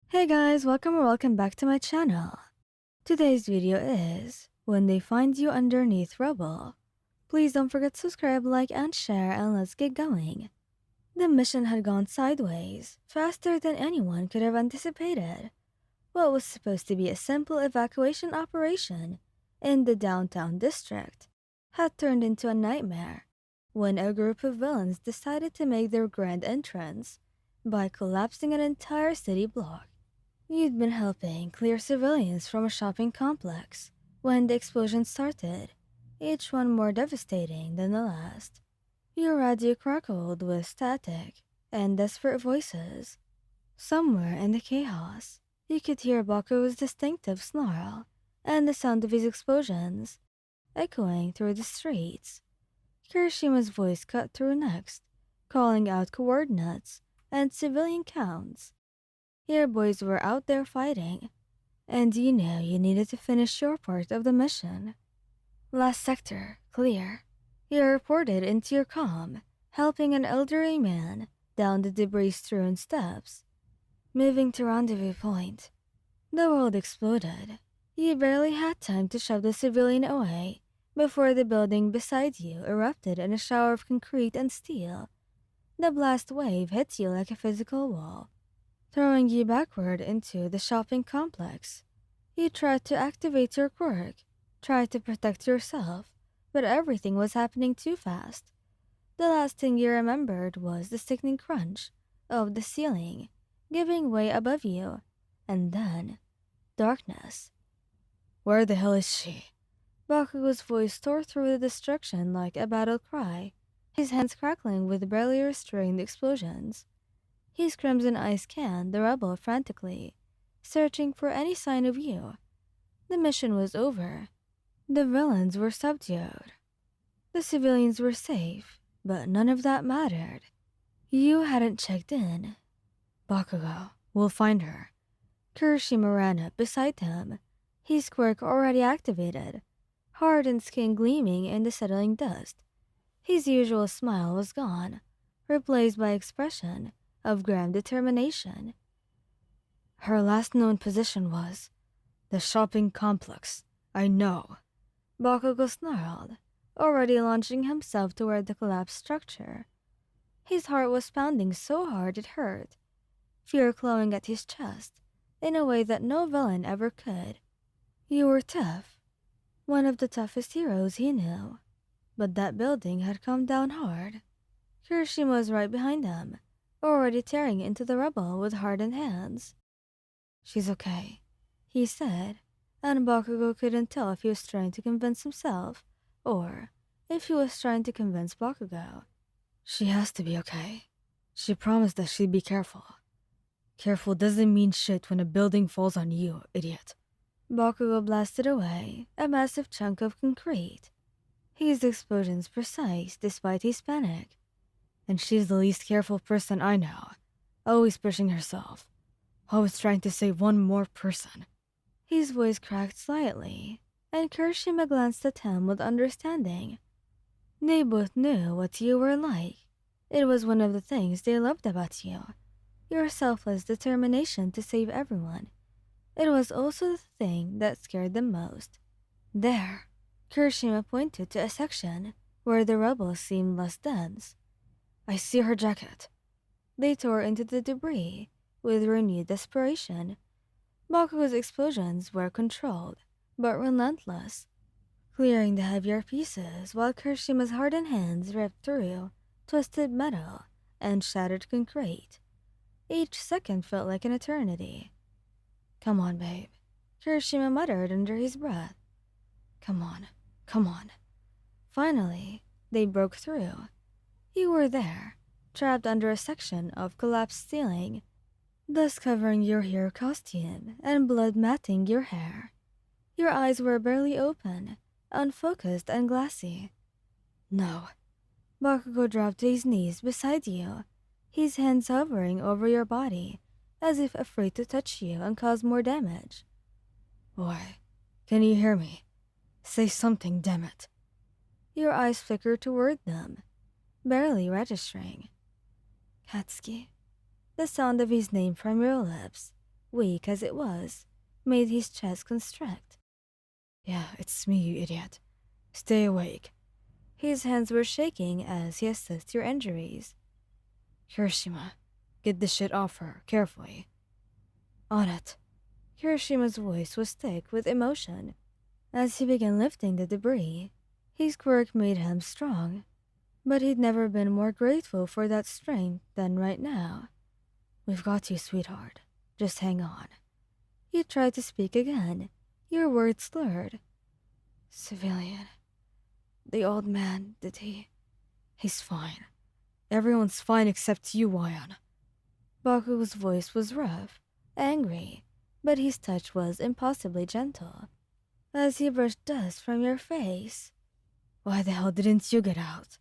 Hey guys, welcome back to my channel. Today's video is when they find you underneath rubble. Please don't forget to subscribe, like, and share, and let's get going. The mission had gone sideways, faster than anyone could have anticipated. What was supposed to be a simple evacuation operation in the downtown district had turned into a nightmare when a group of villains decided to make their grand entrance by collapsing an entire city block. You'd been helping clear civilians from a shopping complex when the explosion started, each one more devastating than the last. Your radio crackled with static and desperate voices. Somewhere in the chaos, you could hear Baku's distinctive snarl and the sound of his explosions echoing through the streets. Kirishima's voice cut through next, calling out coordinates and civilian counts. Your boys were out there fighting, and you knew you needed to finish your part of the mission. Last sector, clear. You reported into your comm, helping an elderly man down the debris-strewn steps. Moving to rendezvous point. The world exploded. You barely had time to shove the civilian away before the building beside you erupted in a shower of concrete and steel. The blast wave hit you like a physical wall, throwing you backward into the shopping complex. You tried to activate your quirk, tried to protect yourself, but everything was happening too fast. The last thing you remembered was the sickening crunch of the ceiling giving way above you, and then darkness. Where the hell is she? Bakugo's voice tore through the destruction like a battle cry, his hands crackling with barely restrained explosions. His crimson eyes scanned the rubble frantically, searching for any sign of you. The mission was over. The villains were subdued. The civilians were safe, but none of that mattered. You hadn't checked in. Bakugo, we'll find her. Kirishima ran up beside him, his quirk already activated, hardened skin gleaming in the settling dust. His usual smile was gone, replaced by expression of grim determination. Her last known position was the shopping complex. I know. Bakugo snarled, already launching himself toward the collapsed structure. His heart was pounding so hard it hurt, fear clawing at his chest in a way that no villain ever could. You were tough, one of the toughest heroes he knew, but that building had come down hard. Kirishima was right behind him, already tearing into the rubble with hardened hands. She's okay, he said, and Bakugo couldn't tell if he was trying to convince himself or if he was trying to convince Bakugo. She has to be okay. She promised that she'd be careful. Careful doesn't mean shit when a building falls on you, idiot. Bakugo blasted away a massive chunk of concrete, his explosions precise despite his panic. And she's the least careful person I know, always pushing herself, always trying to save one more person. His voice cracked slightly, and Kirishima glanced at him with understanding. They both knew what you were like. It was one of the things they loved about you, your selfless determination to save everyone. It was also the thing that scared them most. There, Kirishima pointed to a section where the rubble seemed less dense. I see her jacket. They tore into the debris with renewed desperation. Bakugo's explosions were controlled, but relentless, clearing the heavier pieces while Kirishima's hardened hands ripped through twisted metal and shattered concrete. Each second felt like an eternity. Come on, babe, Kirishima muttered under his breath. Come on, come on. Finally, they broke through. You were there, trapped under a section of collapsed ceiling, dust covering your hero costume and blood matting your hair. Your eyes were barely open, unfocused and glassy. No. Bakugo dropped to his knees beside you, his hands hovering over your body, as if afraid to touch you and cause more damage. Boy, can you hear me? Say something, damn it. Your eyes flickered toward them, barely registering. Katsuki. The sound of his name from your lips weak as it was, made his chest constrict. Yeah, it's me, you idiot. Stay awake. His hands were shaking as he assessed your injuries. Kirishima, get this shit off her, carefully. On it. Kirishima's voice was thick with emotion. As he began lifting the debris, his quirk made him strong, but he'd never been more grateful for that strength than right now. We've got you, sweetheart. Just hang on. You tried to speak again, your words slurred. Civilian. The old man, did he? He's fine. Everyone's fine except you, Wayan. Bakugou's voice was rough, angry, but his touch was impossibly gentle. As he brushed dust from your face. Why the hell didn't you get out?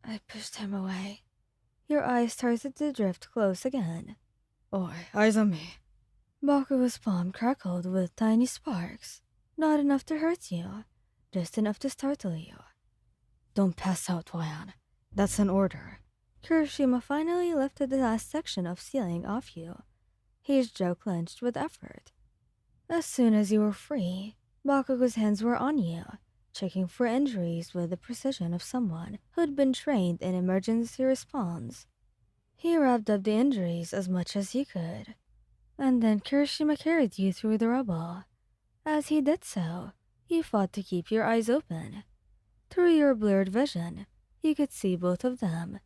I pushed him away. Your eyes started to drift close again. Oi, eyes on me. Bakugou's palm crackled with tiny sparks. Not enough to hurt you, just enough to startle you. Don't pass out, Wayan. That's an order. Kirishima finally lifted the last section of ceiling off you. His jaw clenched with effort. As soon as you were free, Bakugou's hands were on you, checking for injuries with the precision of someone who'd been trained in emergency response. He wrapped up the injuries as much as he could, and then Kirishima carried you through the rubble. As he did so, you fought to keep your eyes open. Through your blurred vision, you could see both of them,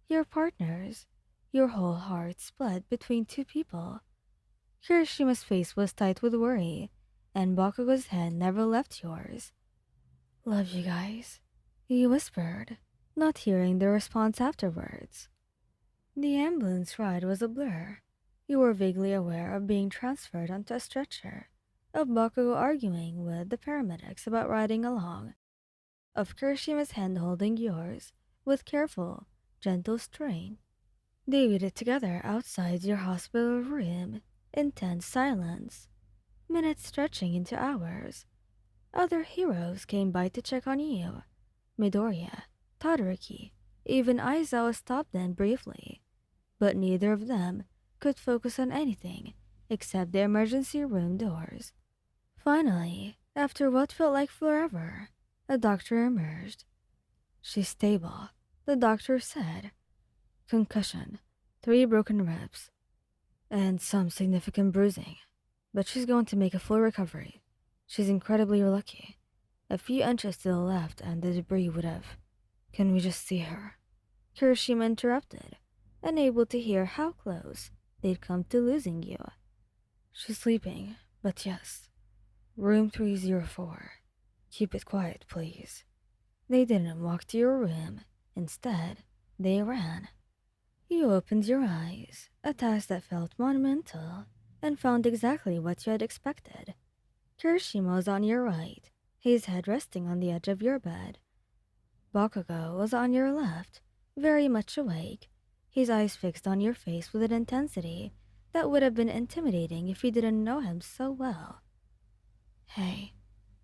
your partners. Your whole heart split between two people. Kirishima's face was tight with worry, and Bakugou's hand never left yours. Love you guys, he whispered, not hearing the response afterwards. The ambulance ride was a blur. You were vaguely aware of being transferred onto a stretcher, of Bakugou arguing with the paramedics about riding along, of Kirishima's hand holding yours with careful, gentle strain. They waited together outside your hospital room in tense silence, minutes stretching into hours. Other heroes came by to check on you. Midoriya, Todoroki, even Aizawa stopped in briefly, but neither of them could focus on anything except the emergency room doors. Finally, after what felt like forever, a doctor emerged. She's stable, the doctor said. Concussion, 3 broken ribs, and some significant bruising, but she's going to make a full recovery. She's incredibly lucky. A few inches to the left and the debris would have. Can we just see her? Kirishima interrupted, unable to hear how close they'd come to losing you. She's sleeping, but yes. Room 304. Keep it quiet, please. They didn't walk to your room. Instead, they ran. You opened your eyes, a task that felt monumental, and found exactly what you had expected. Kirishima was on your right, his head resting on the edge of your bed. Bakugou was on your left, very much awake, his eyes fixed on your face with an intensity that would have been intimidating if you didn't know him so well. Hey,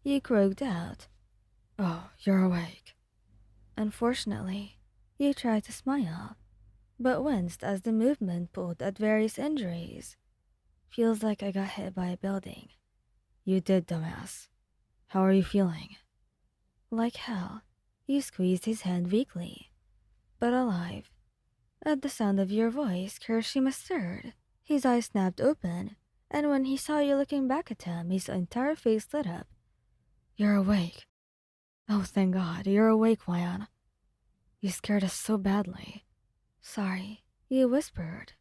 you croaked out. Oh, you're awake. Unfortunately, you tried to smile, but winced as the movement pulled at various injuries. Feels like I got hit by a building. You did, dumbass. How are you feeling? Like hell. You squeezed his hand weakly, but alive. At the sound of your voice, Kirishima stirred. His eyes snapped open, and when he saw you looking back at him, his entire face lit up. You're awake. Oh, thank God, you're awake, Wayan. You scared us so badly. Sorry, you whispered.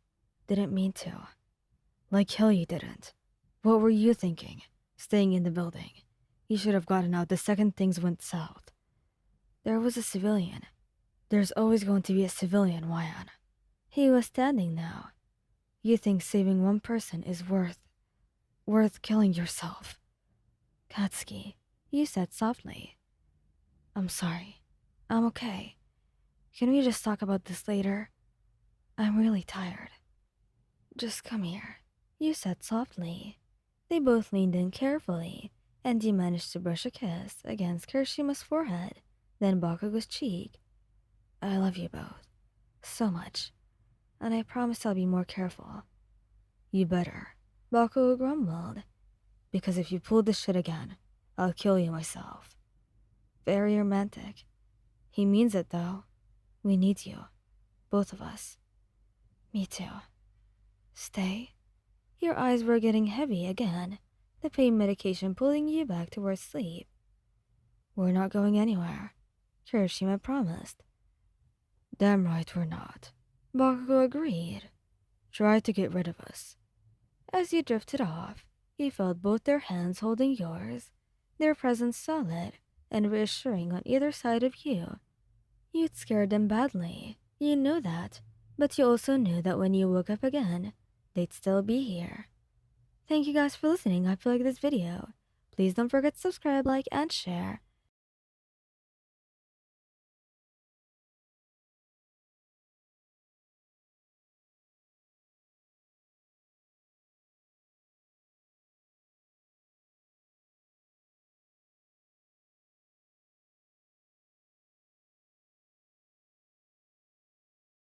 Didn't mean to. Like hell you didn't. What were you thinking? Staying in the building. You should have gotten out the second things went south. There was a civilian. There's always going to be a civilian, Wayan. He was standing now. You think saving one person is worth killing yourself. Katsuki, you said softly. I'm sorry. I'm okay. Can we just talk about this later? I'm really tired. Just come here, you said softly. They both leaned in carefully, and you managed to brush a kiss against Kirishima's forehead, then Bakugou's cheek. I love you both. So much. And I promise I'll be more careful. You better. Bakugou grumbled. Because if you pull this shit again, I'll kill you myself. Very romantic. He means it though. We need you. Both of us. Me too. Stay? Your eyes were getting heavy again, the pain medication pulling you back towards sleep. We're not going anywhere, Kirishima promised. Damn right we're not. Bakugou agreed. Try to get rid of us. As you drifted off, you felt both their hands holding yours, their presence solid and reassuring on either side of you. You'd scared them badly, you knew that, but you also knew that when you woke up again, they'd still be here. Thank you guys for listening. I hope you like this video. Please don't forget to subscribe, like, and share,